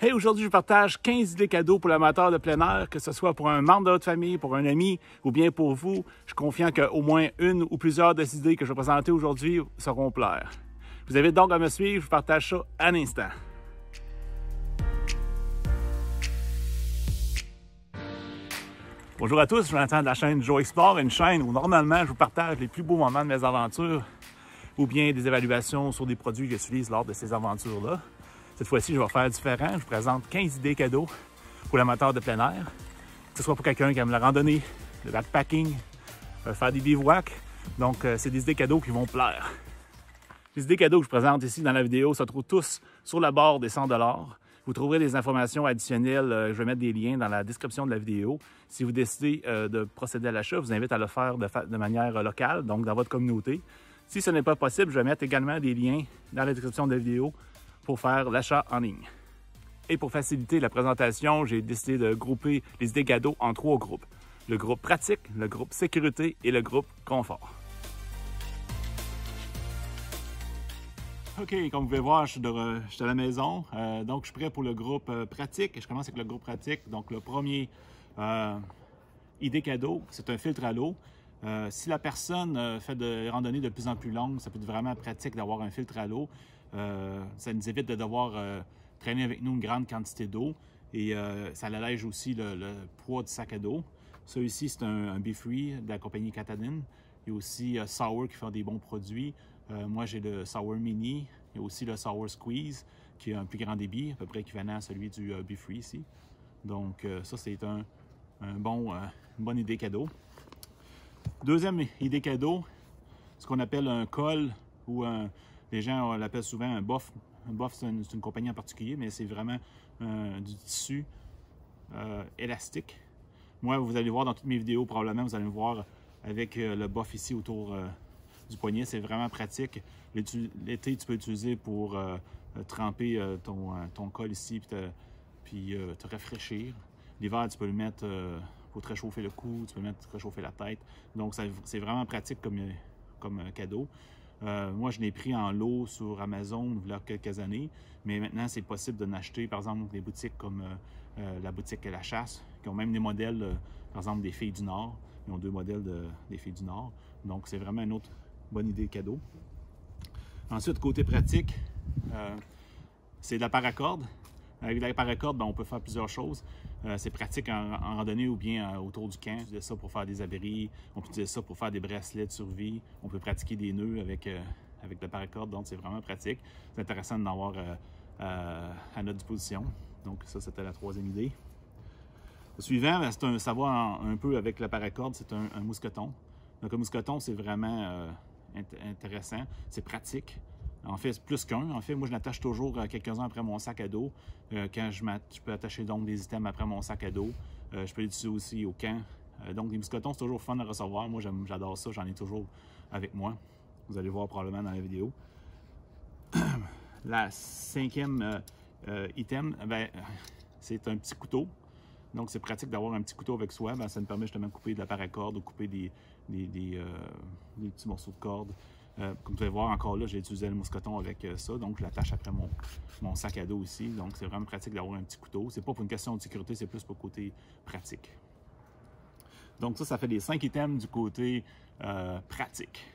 Hey, aujourd'hui, je partage 15 idées cadeaux pour l'amateur de plein air, que ce soit pour un membre de votre famille, pour un ami ou bien pour vous. Je suis confiant qu'au moins une ou plusieurs des idées que je vais présenter aujourd'hui sauront plaire. Je vous invite donc à me suivre, je vous partage ça à l'instant. Bonjour à tous, je suis Jonathan de la chaîne Joe Explore, une chaîne où normalement je vous partage les plus beaux moments de mes aventures ou bien des évaluations sur des produits que j'utilise lors de ces aventures-là. Cette fois-ci, je vais faire différent. Je vous présente 15 idées cadeaux pour l'amateur de plein air. Que ce soit pour quelqu'un qui aime la randonnée, le backpacking, faire des bivouacs. Donc, c'est des idées cadeaux qui vont plaire. Les idées cadeaux que je présente ici dans la vidéo se trouvent tous sur la barre des 100 $. Vous trouverez des informations additionnelles. Je vais mettre des liens dans la description de la vidéo. Si vous décidez de procéder à l'achat, je vous invite à le faire de manière locale, donc dans votre communauté. Si ce n'est pas possible, je vais mettre également des liens dans la description de la vidéo pour faire l'achat en ligne. Et pour faciliter la présentation, j'ai décidé de grouper les idées cadeaux en 3 groupes. Le groupe pratique, le groupe sécurité et le groupe confort. OK, comme vous pouvez voir, je suis à la maison. Donc, je suis prêt pour le groupe pratique. Je commence avec le groupe pratique. Donc, le premier idée cadeau, c'est un filtre à l'eau. Si la personne fait des randonnées de plus en plus longues, ça peut être vraiment pratique d'avoir un filtre à l'eau. Ça nous évite de devoir traîner avec nous une grande quantité d'eau et ça allège aussi le poids du sac à dos. Ça ici, c'est un Be-Free de la compagnie Katahdin. Il y a aussi Sour qui fait des bons produits. Moi, j'ai le Sour Mini. Il y a aussi le Sour Squeeze qui a un plus grand débit, à peu près équivalent à celui du Be-Free ici. Donc, ça, c'est une bonne idée cadeau. Deuxième idée cadeau, ce qu'on appelle un col ou les gens l'appellent souvent un buff. Un buff, c'est une compagnie en particulier, mais c'est vraiment du tissu élastique. Moi, vous allez voir dans toutes mes vidéos, probablement, vous allez me voir avec le buff ici autour du poignet. C'est vraiment pratique. L'été, tu peux l'utiliser pour tremper ton col ici puis te rafraîchir. L'hiver, tu peux le mettre pour te réchauffer le cou, tu peux te réchauffer la tête. Donc, c'est vraiment pratique comme cadeau. Moi, je l'ai pris en lot sur Amazon il y a quelques années, mais maintenant, c'est possible de n'acheter, par exemple, des boutiques comme la boutique La Chasse, qui ont même des modèles, par exemple, des Filles du Nord. Ils ont 2 modèles des Filles du Nord. Donc, c'est vraiment une autre bonne idée cadeau. Ensuite, côté pratique, c'est de la paracorde. Avec la paracorde, on peut faire plusieurs choses. C'est pratique en randonnée ou bien autour du camp. On utilise ça pour faire des abris, on peut utiliser ça pour faire des bracelets de survie. On peut pratiquer des nœuds avec la paracorde, donc c'est vraiment pratique. C'est intéressant d'en avoir à notre disposition. Donc ça, c'était la 3e idée. Le suivant, ça va un peu avec la paracorde, c'est un mousqueton. Donc un mousqueton, c'est vraiment intéressant, c'est pratique. En fait, c'est plus qu'un. En fait, moi, je l'attache toujours quelques-uns après mon sac à dos. Quand je peux attacher donc des items après mon sac à dos. Je peux l'utiliser aussi au camp. Donc, les mousquetons, c'est toujours fun à recevoir. Moi, j'adore ça. J'en ai toujours avec moi. Vous allez voir probablement dans la vidéo. La 5e item, c'est un petit couteau. Donc, c'est pratique d'avoir un petit couteau avec soi. Ça me permet justement de couper de la paracorde ou couper des petits morceaux de corde. Comme vous pouvez voir, encore là, j'ai utilisé le mousqueton avec ça, donc je l'attache après mon sac à dos aussi. Donc, c'est vraiment pratique d'avoir un petit couteau. C'est pas pour une question de sécurité, c'est plus pour le côté pratique. Donc, ça fait les 5 items du côté pratique.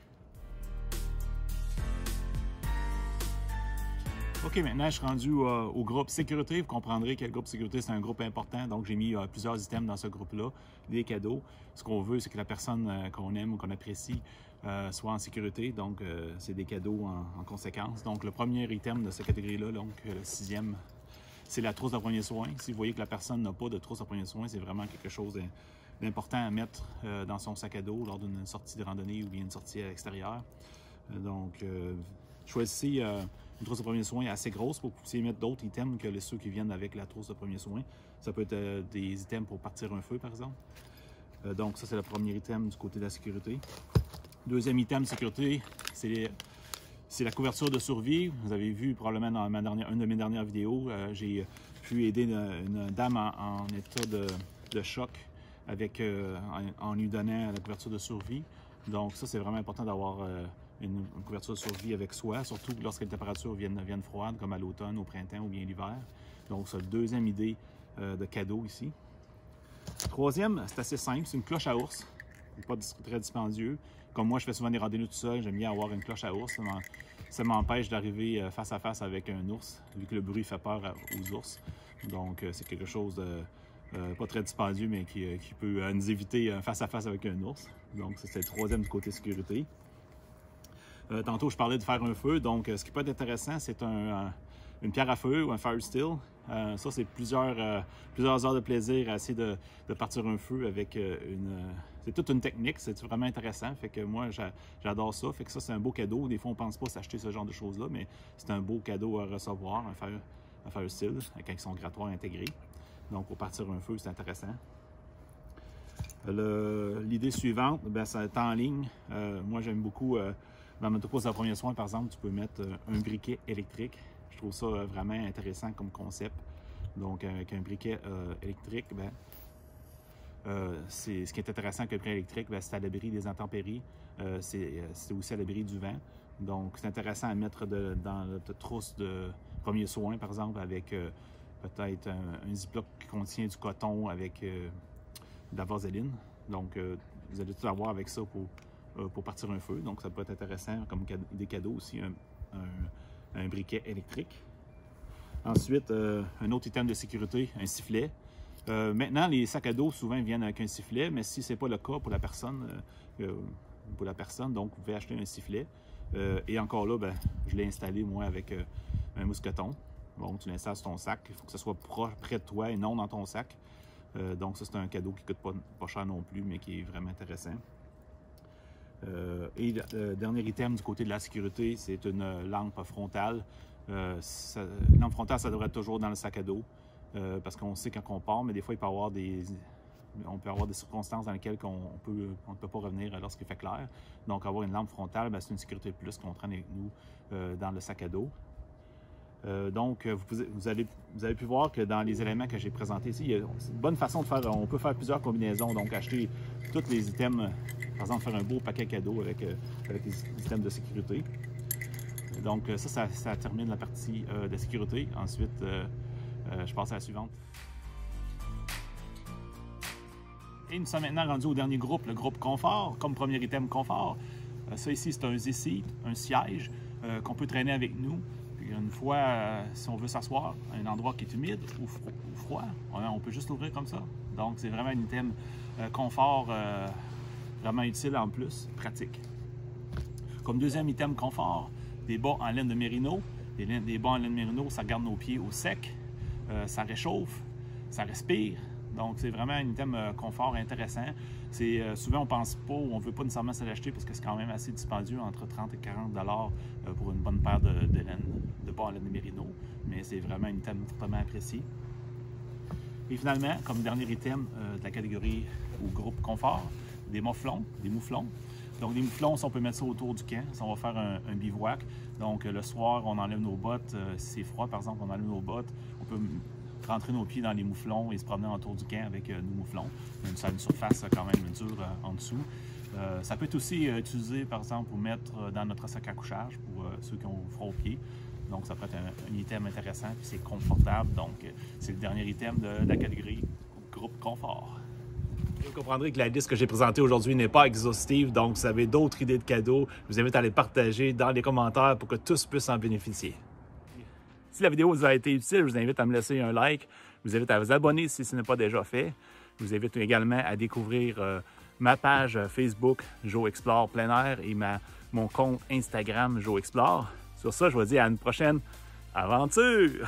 OK, maintenant, je suis rendu au groupe sécurité. Vous comprendrez que le groupe sécurité, c'est un groupe important. Donc, j'ai mis plusieurs items dans ce groupe-là, des cadeaux. Ce qu'on veut, c'est que la personne qu'on aime ou qu'on apprécie soit en sécurité. Donc, c'est des cadeaux en conséquence. Donc, le premier item de cette catégorie-là, donc le 6e, c'est la trousse de premiers soins. Si vous voyez que la personne n'a pas de trousse de premiers soins, c'est vraiment quelque chose d'important à mettre dans son sac à dos lors d'une sortie de randonnée ou bien une sortie à l'extérieur. Donc, choisissez une trousse de premiers soins assez grosse pour que vous puissiez mettre d'autres items que ceux qui viennent avec la trousse de premiers soins. Ça peut être des items pour partir un feu, par exemple. Donc, ça, c'est le premier item du côté de la sécurité. Deuxième item de sécurité, c'est la couverture de survie. Vous avez vu probablement dans une de mes dernières vidéos, j'ai pu aider une dame en état de choc en lui donnant la couverture de survie. Donc, ça, c'est vraiment important d'avoir une couverture de survie avec soi, surtout lorsque les températures viennent froides, comme à l'automne, au printemps ou bien l'hiver. Donc, c'est la deuxième idée de cadeau ici. Troisième, c'est assez simple, c'est une cloche à ours. C'est pas très dispendieux. Comme moi, je fais souvent des randonnées tout seul, j'aime bien avoir une cloche à ours. Ça m'empêche d'arriver face à face avec un ours, vu que le bruit fait peur aux ours. Donc, c'est quelque chose de pas très dispendieux, mais qui peut nous éviter face à face avec un ours. Donc, c'est le troisième du côté sécurité. Tantôt, je parlais de faire un feu. Donc, ce qui peut être intéressant, c'est une pierre à feu ou un fire still. Ça, c'est plusieurs heures de plaisir à essayer de partir un feu avec c'est toute une technique, c'est vraiment intéressant. Fait que moi, j'adore ça. Fait que ça, c'est un beau cadeau. Des fois, on ne pense pas s'acheter ce genre de choses-là, mais c'est un beau cadeau à recevoir, un fire still, avec son grattoir intégré. Donc, pour partir un feu, c'est intéressant. L'idée suivante, c'est en ligne. Moi, j'aime beaucoup, dans notre pose de premier soin, par exemple, tu peux mettre un briquet électrique. Je trouve ça vraiment intéressant comme concept. Donc, avec un briquet électrique, ce qui est intéressant avec le briquet électrique, c'est à l'abri des intempéries. C'est aussi à l'abri du vent. Donc, c'est intéressant à mettre dans notre trousse de premier soin, par exemple, avec peut-être un ziploc qui contient du coton avec de la vaseline. Donc, vous allez tout avoir avec ça pour partir un feu. Donc, ça peut être intéressant comme des cadeaux aussi, un briquet électrique. Ensuite, un autre item de sécurité, un sifflet. Maintenant, les sacs à dos souvent viennent avec un sifflet, mais si ce n'est pas le cas pour la personne, donc vous pouvez acheter un sifflet. Et encore là, je l'ai installé moi avec un mousqueton. Bon, tu l'installes sur ton sac, il faut que ce soit près de toi et non dans ton sac. Donc ça, c'est un cadeau qui ne coûte pas cher non plus, mais qui est vraiment intéressant. Et le dernier item du côté de la sécurité, c'est une lampe frontale. Une lampe frontale, ça devrait être toujours dans le sac à dos, parce qu'on sait quand on part, mais des fois, il peut on peut avoir des circonstances dans lesquelles on ne peut pas revenir lorsqu'il fait clair. Donc, avoir une lampe frontale, c'est une sécurité de plus qu'on traîne avec nous dans le sac à dos. Donc, vous avez pu voir que dans les éléments que j'ai présentés ici, c'est une bonne façon de faire. On peut faire plusieurs combinaisons, donc acheter tous les items, par exemple, faire un beau paquet cadeau avec les items de sécurité. Donc, ça termine la partie de sécurité. Ensuite, je passe à la suivante. Et nous sommes maintenant rendus au dernier groupe, le groupe confort, comme premier item confort. Ça ici, c'est un Z-seat, un siège qu'on peut traîner avec nous. Une fois, si on veut s'asseoir à un endroit qui est humide ou froid, on peut juste l'ouvrir comme ça. Donc, c'est vraiment un item confort vraiment utile en plus, pratique. Comme deuxième item confort, des bas en laine de mérino. Des bas en laine de mérino, ça garde nos pieds au sec, ça réchauffe, ça respire. Donc, c'est vraiment un item confort intéressant. Souvent, on ne pense pas ou on ne veut pas nécessairement se l'acheter parce que c'est quand même assez dispendieux, entre 30 et 40 $ pour une bonne paire de laine, de bas en laine de mérino. Mais c'est vraiment un item fortement apprécié. Et finalement, comme dernier item de la catégorie ou groupe confort, des mouflons. Donc, des mouflons, on peut mettre ça autour du camp. Si on va faire un bivouac. Donc, le soir, on enlève nos bottes. Si c'est froid, par exemple, on enlève nos bottes. On peut rentrer nos pieds dans les mouflons et se promener autour du camp avec nos mouflons. Ça a une surface quand même dure en dessous. Ça peut être aussi utilisé, par exemple, pour mettre dans notre sac à couchage pour ceux qui ont froid aux pieds. Donc, ça peut être un item intéressant, puis c'est confortable. Donc, c'est le dernier item de la catégorie groupe confort. Vous comprendrez que la liste que j'ai présentée aujourd'hui n'est pas exhaustive, donc si vous avez d'autres idées de cadeaux, je vous invite à les partager dans les commentaires pour que tous puissent en bénéficier. Si la vidéo vous a été utile, je vous invite à me laisser un like, je vous invite à vous abonner si ce n'est pas déjà fait. Je vous invite également à découvrir ma page Facebook Joe Explore Plein Air et mon compte Instagram Joe Explore. Sur ça, je vous dis à une prochaine aventure!